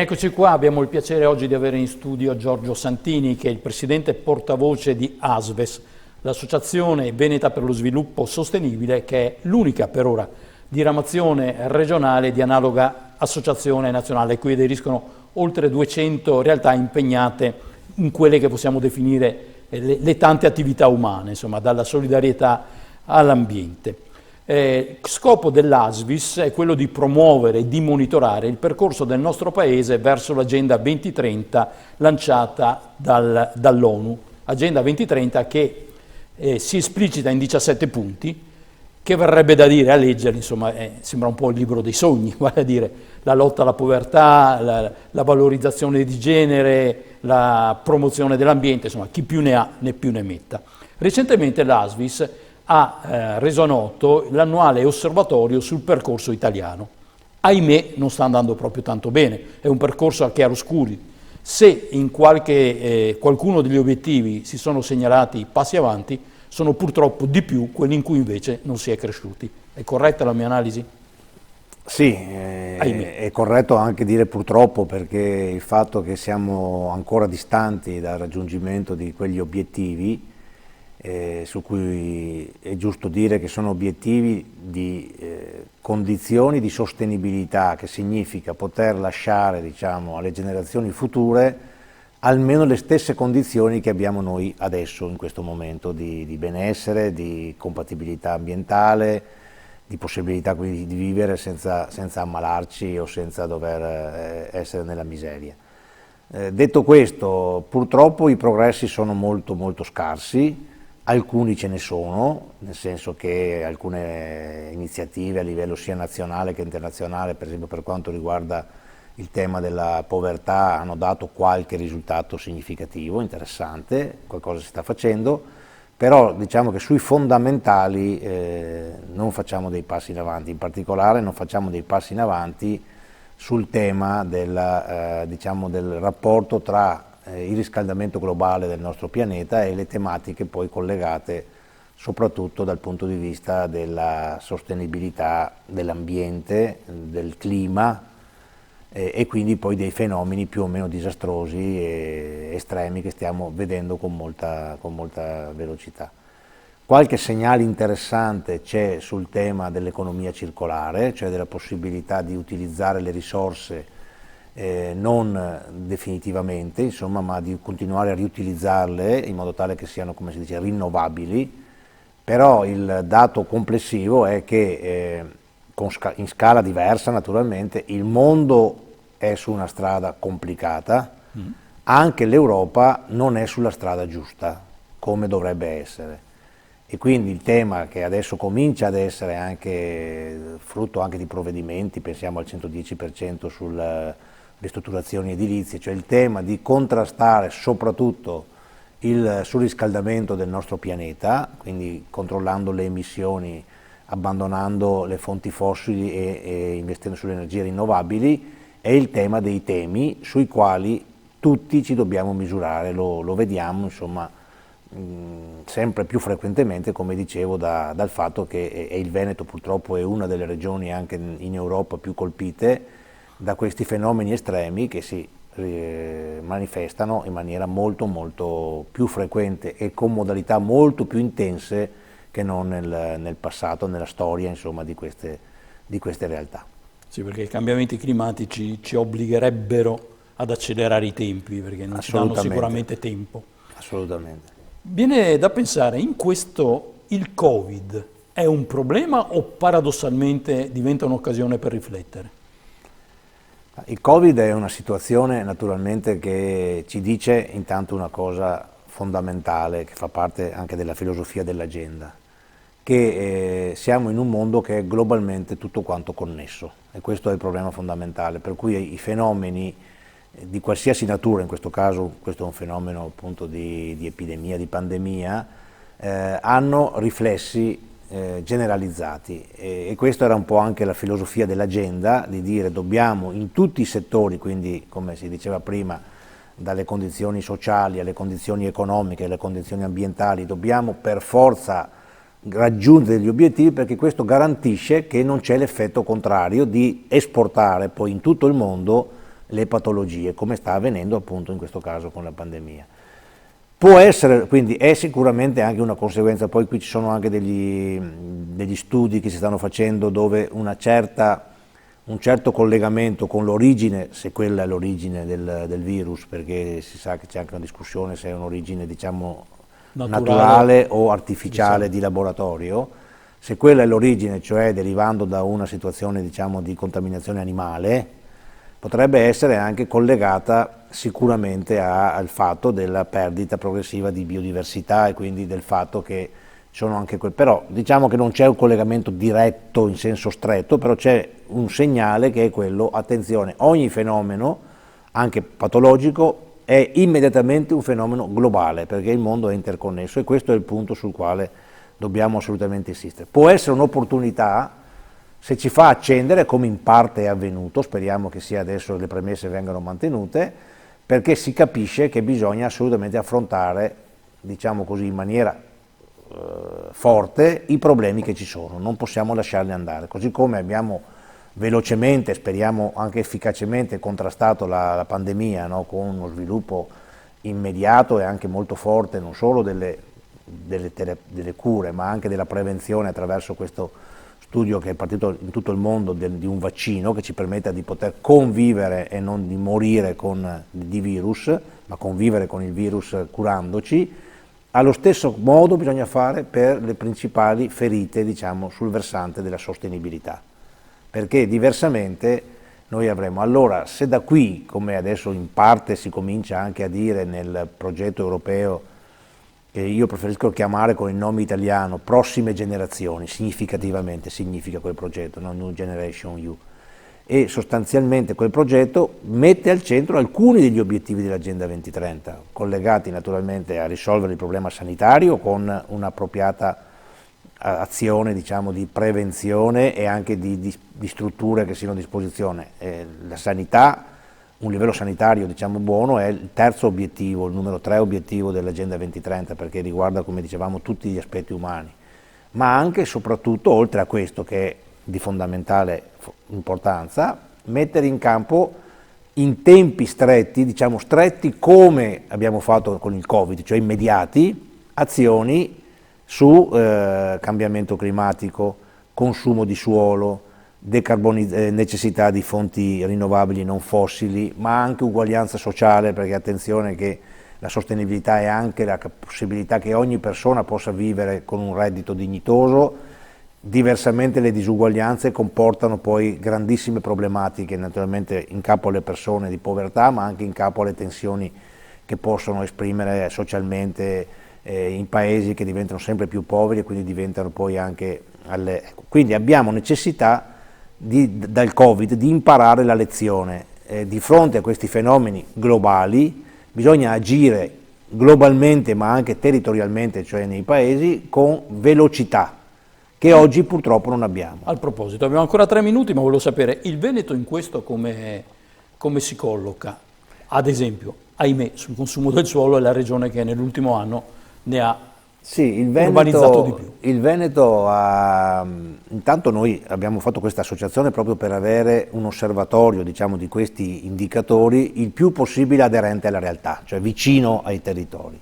Bene, eccoci qua, abbiamo il piacere oggi di avere in studio Giorgio Santini, che è il presidente portavoce di ASVES, l'Associazione Veneta per lo Sviluppo Sostenibile, che è l'unica per ora diramazione regionale di analoga associazione nazionale, cui aderiscono oltre 200 realtà impegnate in quelle che possiamo definire le tante attività umane, insomma, dalla solidarietà all'ambiente. Scopo dell'ASVIS è quello di promuovere e di monitorare il percorso del nostro Paese verso l'Agenda 2030 lanciata dall'ONU. Agenda 2030 che si esplicita in 17 punti, che verrebbe da dire, a leggere, insomma, sembra un po' il libro dei sogni, vale a dire la lotta alla povertà, la valorizzazione di genere, la promozione dell'ambiente, insomma, chi più ne ha né più ne metta. Recentemente l'ASVIS ha reso noto l'annuale osservatorio sul percorso italiano. Ahimè, non sta andando proprio tanto bene, è un percorso a chiaroscuri. Se in qualcuno degli obiettivi si sono segnalati passi avanti, sono purtroppo di più quelli in cui invece non si è cresciuti. È corretta la mia analisi? Sì, è corretto anche dire purtroppo, perché il fatto che siamo ancora distanti dal raggiungimento di quegli obiettivi, su cui è giusto dire che sono obiettivi di condizioni di sostenibilità, che significa poter lasciare, diciamo, alle generazioni future almeno le stesse condizioni che abbiamo noi adesso, in questo momento, di benessere, di compatibilità ambientale, di possibilità quindi di vivere senza ammalarci o senza dover essere nella miseria. Detto questo, purtroppo i progressi sono molto molto scarsi. Alcuni ce ne sono, nel senso che alcune iniziative a livello sia nazionale che internazionale, per esempio per quanto riguarda il tema della povertà, hanno dato qualche risultato significativo, interessante, qualcosa si sta facendo, però diciamo che sui fondamentali non facciamo dei passi in avanti, in particolare non facciamo dei passi in avanti sul tema del rapporto tra il riscaldamento globale del nostro pianeta e le tematiche poi collegate soprattutto dal punto di vista della sostenibilità dell'ambiente, del clima e quindi poi dei fenomeni più o meno disastrosi e estremi che stiamo vedendo con molta velocità. Qualche segnale interessante c'è sul tema dell'economia circolare, cioè della possibilità di utilizzare le risorse non definitivamente, insomma, ma di continuare a riutilizzarle in modo tale che siano, come si dice, rinnovabili, però il dato complessivo è che in scala diversa naturalmente il mondo è su una strada complicata, anche l'Europa non è sulla strada giusta come dovrebbe essere. E quindi il tema che adesso comincia ad essere anche frutto anche di provvedimenti, pensiamo al 110% sulle ristrutturazioni edilizie, cioè il tema di contrastare soprattutto il surriscaldamento del nostro pianeta, quindi controllando le emissioni, abbandonando le fonti fossili e investendo sulle energie rinnovabili, è il tema dei temi sui quali tutti ci dobbiamo misurare, lo vediamo insomma sempre più frequentemente, come dicevo, dal fatto che il Veneto purtroppo è una delle regioni anche in Europa più colpite da questi fenomeni estremi che si manifestano in maniera molto molto più frequente e con modalità molto più intense che non nel passato, nella storia insomma di queste realtà. Sì, perché i cambiamenti climatici ci obbligherebbero ad accelerare i tempi, perché non ci danno sicuramente tempo. Assolutamente. Viene da pensare, in questo il Covid è un problema o paradossalmente diventa un'occasione per riflettere? Il Covid è una situazione naturalmente che ci dice intanto una cosa fondamentale che fa parte anche della filosofia dell'agenda, che siamo in un mondo che è globalmente tutto quanto connesso e questo è il problema fondamentale, per cui i fenomeni di qualsiasi natura, in questo caso questo è un fenomeno appunto di epidemia, di pandemia, hanno riflessi generalizzati e questa era un po' anche la filosofia dell'agenda, di dire dobbiamo in tutti i settori, quindi come si diceva prima, dalle condizioni sociali alle condizioni economiche, alle condizioni ambientali, dobbiamo per forza raggiungere degli obiettivi, perché questo garantisce che non c'è l'effetto contrario di esportare poi in tutto il mondo le patologie, come sta avvenendo appunto in questo caso con la pandemia. Può essere, quindi è sicuramente anche una conseguenza, poi qui ci sono anche degli studi che si stanno facendo dove un certo collegamento con l'origine, se quella è l'origine del virus, perché si sa che c'è anche una discussione se è un'origine diciamo naturale o artificiale di laboratorio, se quella è l'origine, cioè derivando da una situazione diciamo di contaminazione animale, potrebbe essere anche collegata sicuramente al fatto della perdita progressiva di biodiversità e quindi del fatto che sono anche però diciamo che non c'è un collegamento diretto in senso stretto, però c'è un segnale che è quello, attenzione, ogni fenomeno, anche patologico, è immediatamente un fenomeno globale, perché il mondo è interconnesso e questo è il punto sul quale dobbiamo assolutamente insistere. Può essere un'opportunità se ci fa accendere, come in parte è avvenuto, speriamo che sia adesso le premesse vengano mantenute, perché si capisce che bisogna assolutamente affrontare, diciamo così, in maniera forte i problemi che ci sono, non possiamo lasciarli andare, così come abbiamo velocemente, speriamo anche efficacemente contrastato la pandemia, no? Con uno sviluppo immediato e anche molto forte non solo delle cure ma anche della prevenzione attraverso questo studio che è partito in tutto il mondo di un vaccino che ci permetta di poter convivere e non di morire di virus, ma convivere con il virus curandoci. Allo stesso modo bisogna fare per le principali ferite, diciamo, sul versante della sostenibilità, perché diversamente noi avremo. Allora, se da qui, come adesso in parte si comincia anche a dire nel progetto europeo, che io preferisco chiamare con il nome italiano, prossime generazioni, significativamente significa quel progetto, no? New Generation EU, e sostanzialmente quel progetto mette al centro alcuni degli obiettivi dell'Agenda 2030, collegati naturalmente a risolvere il problema sanitario con un'appropriata azione diciamo, di prevenzione e anche di strutture che siano a disposizione. La sanità, un livello sanitario diciamo, buono è il terzo obiettivo, il numero 3 obiettivo dell'Agenda 2030, perché riguarda, come dicevamo, tutti gli aspetti umani, ma anche e soprattutto, oltre a questo che è di fondamentale importanza, mettere in campo in tempi stretti, diciamo stretti come abbiamo fatto con il Covid, cioè immediati, azioni su cambiamento climatico, consumo di suolo, necessità di fonti rinnovabili non fossili, ma anche uguaglianza sociale, perché attenzione che la sostenibilità è anche la possibilità che ogni persona possa vivere con un reddito dignitoso. Diversamente le disuguaglianze comportano poi grandissime problematiche naturalmente in capo alle persone di povertà, ma anche in capo alle tensioni che possono esprimere socialmente in paesi che diventano sempre più poveri e quindi diventano poi anche quindi abbiamo necessità dal Covid di imparare la lezione. Di fronte a questi fenomeni globali bisogna agire globalmente ma anche territorialmente, cioè nei paesi, con velocità, che oggi purtroppo non abbiamo. A proposito, abbiamo ancora 3 minuti, ma volevo sapere, il Veneto in questo come si colloca? Ad esempio, ahimè, sul consumo del suolo è la regione che nell'ultimo anno ne ha urbanizzato di più. Il Veneto intanto noi abbiamo fatto questa associazione proprio per avere un osservatorio, diciamo, di questi indicatori il più possibile aderente alla realtà, cioè vicino ai territori.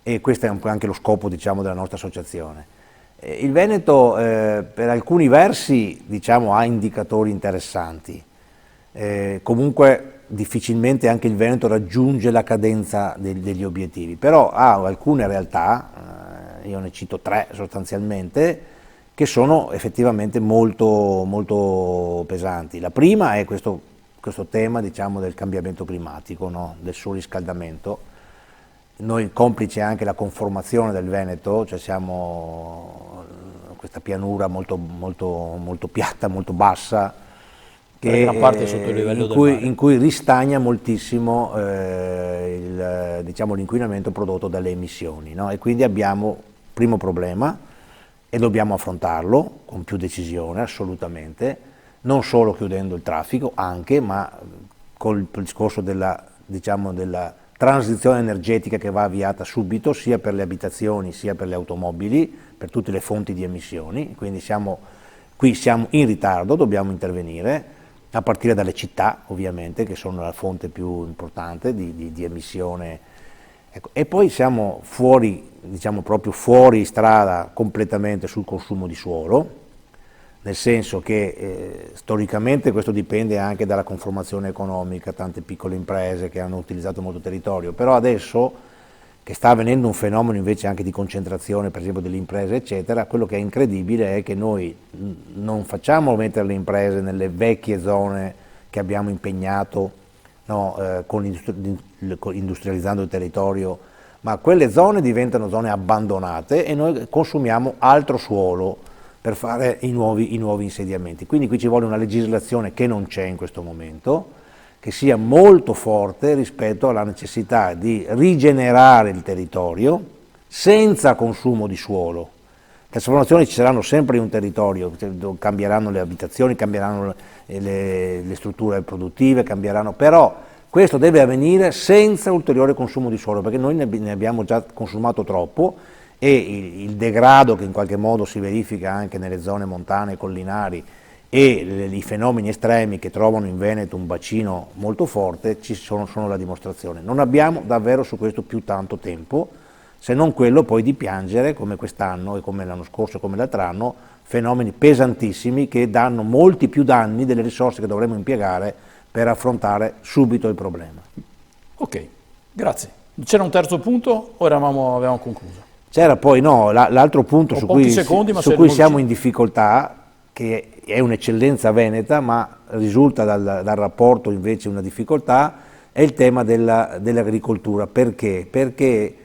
E questo è anche lo scopo, diciamo, della nostra associazione. Il Veneto per alcuni versi diciamo, ha indicatori interessanti, comunque difficilmente anche il Veneto raggiunge la cadenza degli obiettivi, però ha alcune realtà, io ne cito 3 sostanzialmente, che sono effettivamente molto, molto pesanti. La prima è questo tema diciamo, del cambiamento climatico, no? Del surriscaldamento. Noi complice anche la conformazione del Veneto, cioè siamo questa pianura molto, molto, molto piatta, molto bassa, che gran parte sotto il livello del mare. In cui ristagna moltissimo diciamo, l'inquinamento prodotto dalle emissioni, no? E quindi abbiamo primo problema e dobbiamo affrontarlo con più decisione assolutamente, non solo chiudendo il traffico, anche, ma col discorso della transizione energetica che va avviata subito sia per le abitazioni sia per le automobili, per tutte le fonti di emissioni, quindi qui siamo in ritardo, dobbiamo intervenire. a partire dalle città ovviamente, che sono la fonte più importante di emissione. Ecco, e poi siamo fuori, diciamo proprio fuori strada completamente sul consumo di suolo, nel senso che storicamente questo dipende anche dalla conformazione economica, tante piccole imprese che hanno utilizzato molto territorio, però adesso che sta avvenendo un fenomeno invece anche di concentrazione, per esempio delle imprese eccetera, quello che è incredibile è che noi non facciamo mettere le imprese nelle vecchie zone che abbiamo impegnato, no, industrializzando il territorio, ma quelle zone diventano zone abbandonate e noi consumiamo altro suolo per fare i nuovi insediamenti. Quindi qui ci vuole una legislazione che non c'è in questo momento, che sia molto forte rispetto alla necessità di rigenerare il territorio senza consumo di suolo. Le trasformazioni ci saranno sempre in un territorio, cambieranno le abitazioni, cambieranno le strutture produttive, cambieranno, però questo deve avvenire senza ulteriore consumo di suolo, perché noi ne abbiamo già consumato troppo e il degrado che in qualche modo si verifica anche nelle zone montane e collinari e i fenomeni estremi che trovano in Veneto un bacino molto forte sono la dimostrazione. Non abbiamo davvero su questo più tanto tempo, se non quello poi di piangere, come quest'anno e come l'anno scorso e come l'altro anno, fenomeni pesantissimi che danno molti più danni delle risorse che dovremmo impiegare per affrontare subito il problema. Ok, grazie. C'era un terzo punto o avevamo concluso? C'era poi no, l'altro punto su cui siamo in difficoltà, che è un'eccellenza veneta, ma risulta dal rapporto invece una difficoltà, è il tema dell'agricoltura. Perché? Perché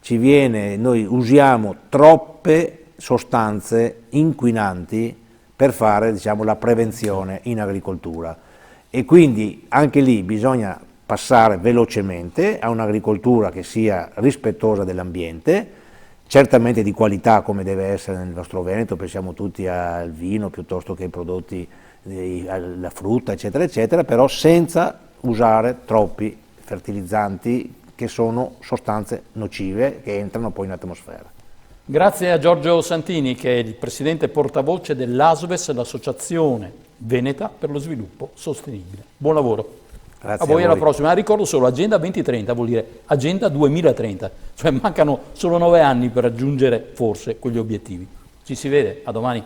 noi usiamo troppe sostanze inquinanti per fare, diciamo, la prevenzione in agricoltura e quindi anche lì bisogna passare velocemente a un'agricoltura che sia rispettosa dell'ambiente, certamente di qualità come deve essere nel nostro Veneto, pensiamo tutti al vino piuttosto che ai prodotti, alla frutta eccetera eccetera, però senza usare troppi fertilizzanti che sono sostanze nocive che entrano poi in atmosfera. Grazie a Giorgio Santini, che è il presidente portavoce dell'ASVES, l'Associazione Veneta per lo Sviluppo Sostenibile. Buon lavoro. Grazie a voi alla prossima. Ricordo solo, Agenda 2030 vuol dire Agenda 2030, cioè mancano solo 9 anni per raggiungere forse quegli obiettivi. Ci si vede, a domani.